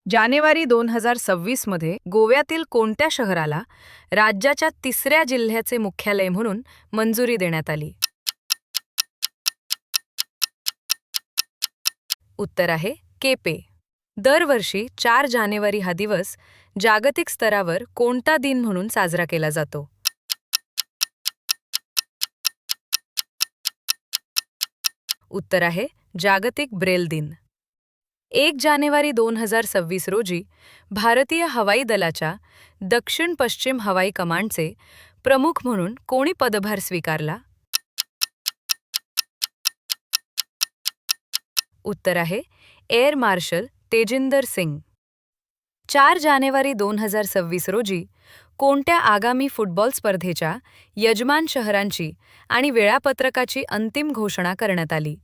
जानेवारी 2026 मध्ये गोव्यातील कोणत्या शहराला राज्याच्या तिसऱ्या जिल्ह्याचे मुख्यालय म्हणून मंजुरी देण्यात आली? उत्तर आहे केपे. दरवर्षी 4 जानेवारी हा दिवस जागतिक स्तरावर कोणता दिन म्हणून साजरा केला जातो? उत्तर आहे जागतिक ब्रेल दिन. 1 जानेवारी 2026 रोजी भारतीय हवाई दलाच्या दक्षिण पश्चिम हवाई कमांडचे प्रमुख म्हणून कोणी पदभार स्वीकारला? उत्तर आहे एअर मार्शल तेजिंदर सिंग. 4 जानेवारी 2026 रोजी कोणत्या आगामी फुटबॉल स्पर्धेच्या यजमान शहरांची आणि वेळापत्रकाची अंतिम घोषणा करण्यात आली?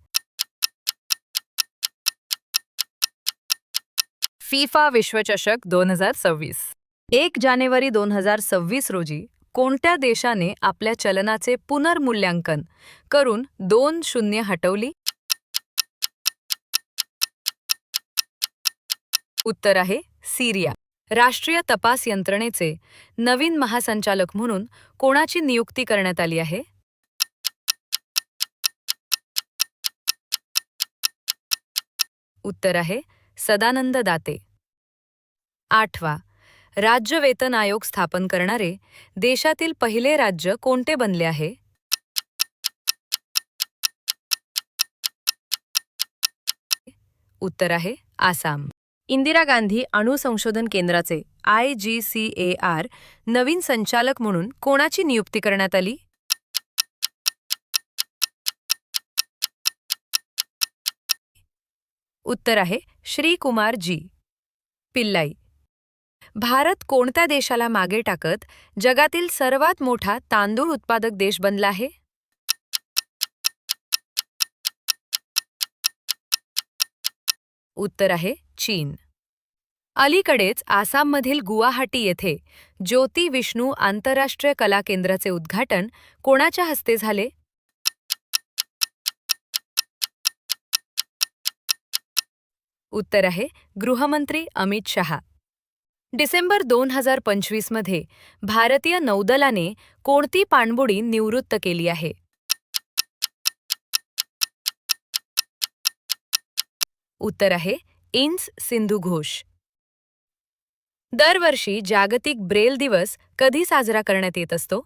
फिफा विश्वचषक 2026. 1 जानेवारी 2026 रोजी कोणत्या देशाने आपल्या चलनाचे पुनर्मूल्यांकन करून 2-0 हटवली? उत्तर आहे सिरिया. राष्ट्रीय तपास यंत्रणेचे नवीन महासंचालक म्हणून कोणाची नियुक्ती करण्यात आली आहे? उत्तर आहे सदानंद दाते. 8वा राज्य वेतन आयोग स्थापन करणारे देशातील पहिले राज्य कोणते बनले आहे? उत्तर आहे आसाम. इंदिरा गांधी अणु संशोधन केंद्राचे IGCAR नवीन संचालक म्हणून कोणाची नियुक्ती करण्यात आली? उत्तर आहे श्री कुमार जी. पिल्लाई. भारत कोणत्या देशाला मागे टाकत जगातील सर्वात मोठा तांदूळ उत्पादक देश बनला आहे? उत्तर आहे चीन. अलीकडेच आसाममधील गुवाहाटी येथे ज्योती विष्णू आंतरराष्ट्रीय कला केंद्राचे उद्घाटन कोणाच्या हस्ते झाले? उत्तर आहे गृहमंत्री अमित शहा. डिसेंबर 2025 मध्ये भारतीय नौदलाने कोणती पाणबुडी निवृत्त केली आहे? उत्तर आहे इंस सिंधू घोष. दरवर्षी जागतिक ब्रेल दिवस कधी साजरा करण्यात येत असतो?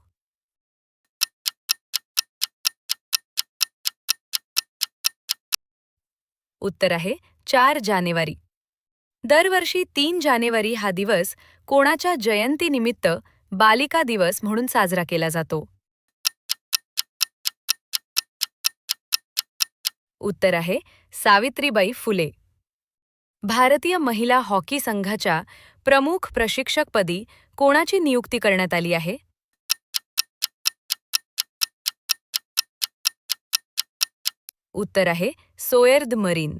उत्तर आहे 4 जानेवारी. दरवर्षी 3 जानेवारी हा दिवस कोणाच्या जयंतीनिमित्त बालिका दिवस म्हणून साजरा केला जातो? उत्तर आहे सावित्रीबाई फुले. भारतीय महिला हॉकी संघाच्या प्रमुख प्रशिक्षकपदी कोणाची नियुक्ती करण्यात आली आहे? उत्तर आहे सोएर्द मरीन.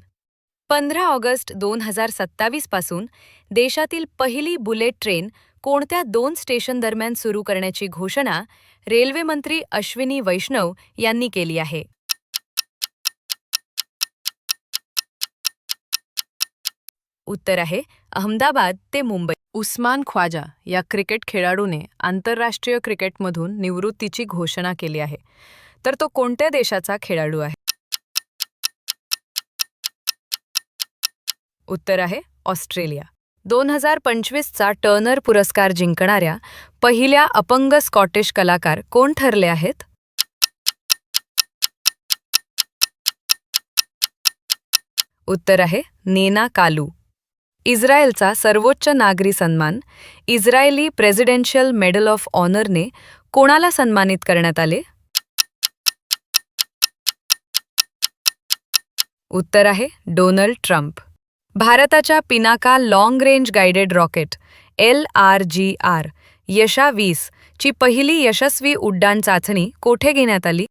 15 ऑगस्ट 2027 पासून देशातील पहिली बुलेट ट्रेन कोणत्या 2 स्टेशन दरम्यान सुरू करण्याची घोषणा रेल्वे मंत्री अश्विनी वैष्णव यांनी केली आहे? उत्तर आहे अहमदाबाद ते मुंबई. उस्मान ख्वाजा या क्रिकेट खेळाडूने आंतरराष्ट्रीय क्रिकेटमधून निवृत्तीची घोषणा केली आहे, तर तो कोणत्या देशाचा खेळाडू आहे? उत्तर आहे ऑस्ट्रेलिया. 2025चा टर्नर पुरस्कार जिंकणाऱ्या पहिल्या अपंग स्कॉटिश कलाकार कोण ठरले आहेत? उत्तर आहे नेना कालू. इस्रायलचा सर्वोच्च नागरी सन्मान इस्रायली प्रेसिडेन्शियल मेडल ऑफ ऑनरने कोणाला सन्मानित करण्यात आले? उत्तर आहे डोनाल्ड ट्रम्प. भारताच्या Pinaka long range guided rocket LRGR यशा-20 ची पहिली यशस्वी उड्डाण चाचणी कोठे घेण्यात आली?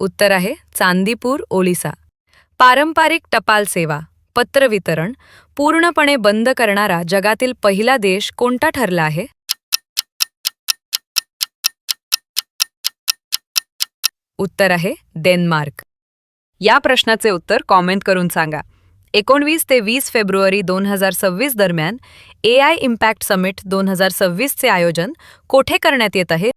उत्तर आहे चांदीपूर, ओडिसा. पारंपरिक टपाल सेवा पत्र वितरण पूर्णपणे बंद करणारा जगातील पहिला देश कोणता ठरला आहे? उत्तर आहे डेन्मार्क. या प्रश्नाचे उत्तर कॉमेंट करून सांगा. 19 ते 20 फेब्रुवारी 2026 दरम्यान AI इम्पॅक्ट समिट 2026चे आयोजन कोठे करण्यात येत आहे?